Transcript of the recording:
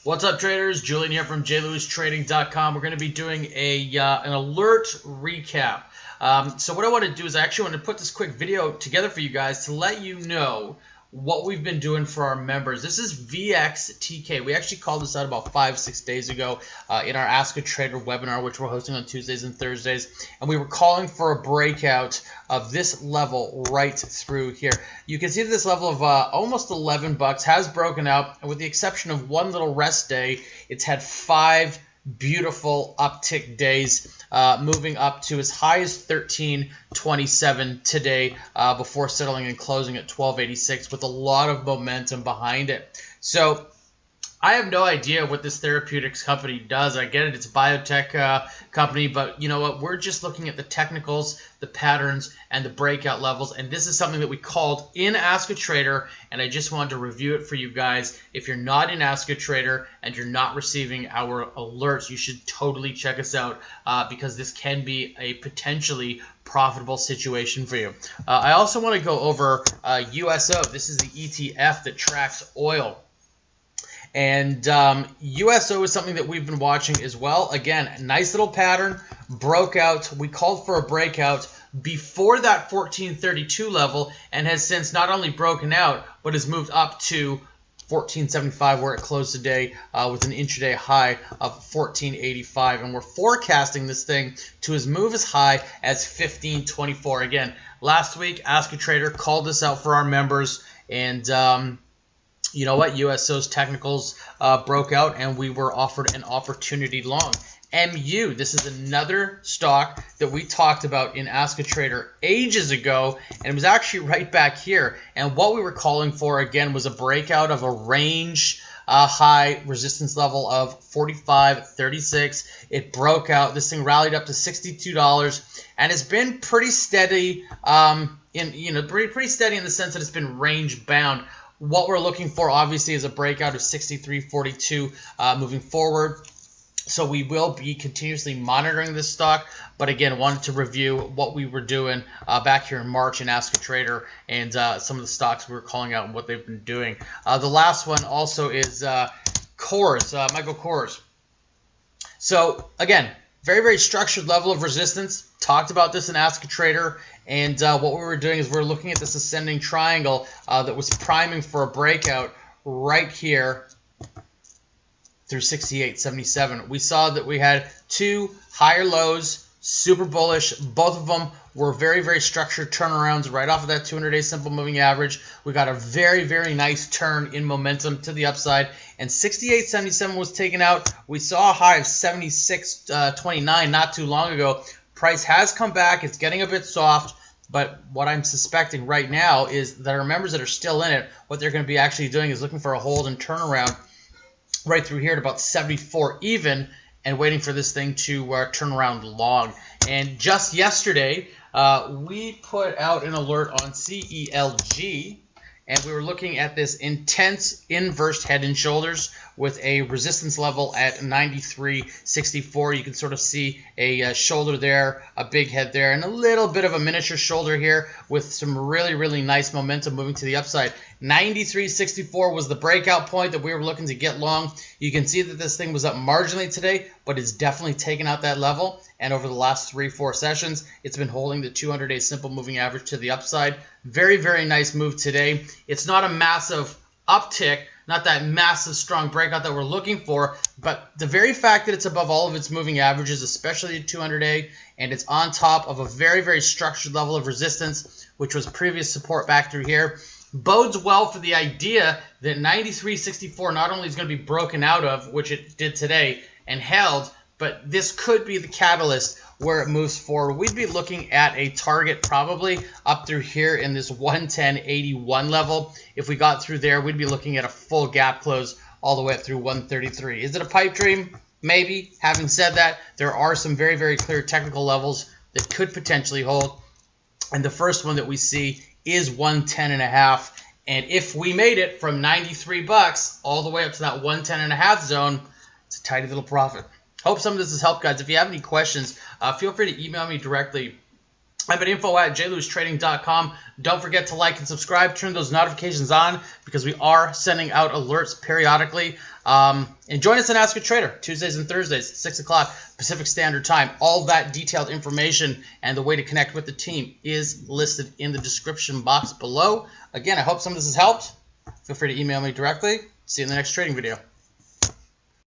What's up, traders? Julian here from jlewistrading.com. We're going to be doing an alert recap. So what I want to do is I actually want to put this quick video together for you guys to let you know what we've been doing for our members. This is VXTK. We actually called this out about 5-6 days ago in our Ask a Trader webinar, which we're hosting on Tuesdays and Thursdays. And we were calling for a breakout of this level right through here. You can see that this level of almost $11 has broken out. And with the exception of one little rest day, it's had 5 beautiful uptick days, moving up to as high as 1327 today before settling and closing at 1286 with a lot of momentum behind it. So I have no idea what this therapeutics company does. I get it, it's a biotech company, but you know what? We're just looking at the technicals, the patterns, and the breakout levels, and this is something that we called in Ask a Trader, and I just wanted to review it for you guys. If you're not in Ask a Trader and you're not receiving our alerts, you should totally check us out because this can be a potentially profitable situation for you. I also want to go over USO. This is the ETF that tracks oil. And USO is something that we've been watching as well. Again, nice little pattern, broke out. We called for a breakout before that 1432 level and has since not only broken out, but has moved up to 1475 where it closed today with an intraday high of 1485. And we're forecasting this thing to move as high as 1524. Again, last week, Ask a Trader called this out for our members, and you know what? USO's technicals broke out, and we were offered an opportunity long. MU, this is another stock that we talked about in Ask a Trader ages ago, and it was actually right back here. And what we were calling for, again, was a breakout of a range high resistance level of 45.36. It broke out. This thing rallied up to $62, and it's been pretty steady. Pretty steady in the sense that it's been range bound. What we're looking for, obviously, is a breakout of 63.42 moving forward. So we will be continuously monitoring this stock. But again, wanted to review what we were doing back here in March in Ask a Trader and some of the stocks we were calling out and what they've been doing. The last one also is Kors, Michael Kors. So again, very, very structured level of resistance. Talked about this in Ask a Trader. And what we were doing is we're looking at this ascending triangle that was priming for a breakout right here through 68.77. We saw that we had 2 higher lows, super bullish. Both of them were very, very structured turnarounds right off of that 200-day simple moving average. We got a very, very nice turn in momentum to the upside, and 68.77 was taken out. We saw a high of 76.29 not too long ago. Price has come back. It's getting a bit soft, but what I'm suspecting right now is that our members that are still in it, what they're going to be actually doing is looking for a hold and turnaround right through here at about 74 even, and waiting for this thing to turn around long. And just yesterday, we put out an alert on CELG, and we were looking at this intense inverse head and shoulders with a resistance level at 93.64. You can sort of see a shoulder there, a big head there, and a little bit of a miniature shoulder here with some really, really nice momentum moving to the upside. 93.64 was the breakout point that we were looking to get long. You can see that this thing was up marginally today, but it's definitely taken out that level. And over the last 3-4 sessions, it's been holding the 200-day simple moving average to the upside. Very, very nice move today. It's not a massive uptick, not that massive strong breakout that we're looking for, but the very fact that it's above all of its moving averages, especially the 200-day, and it's on top of a very, very structured level of resistance, which was previous support back through here, bodes well for the idea that 93.64 not only is going to be broken out of, which it did today, and held, but this could be the catalyst where it moves forward. We'd be looking at a target probably up through here in this 110.81 level. If we got through there, we'd be looking at a full gap close all the way up through 133. Is it a pipe dream? Maybe. Having said that, there are some very, very clear technical levels that could potentially hold. And the first one that we see is 110.5. And if we made it from $93 all the way up to that 110.5 zone, it's a tidy little profit. Hope some of this has helped, guys. If you have any questions, feel free to email me directly I'm at info@jlewistrading.com. Don't forget to like and subscribe. Turn those notifications on because we are sending out alerts periodically. And join us in Ask a Trader Tuesdays and Thursdays, 6 o'clock Pacific Standard Time. All that detailed information and the way to connect with the team is listed in the description box below. Again, I hope some of this has helped. Feel free to email me directly. See you in the next trading video.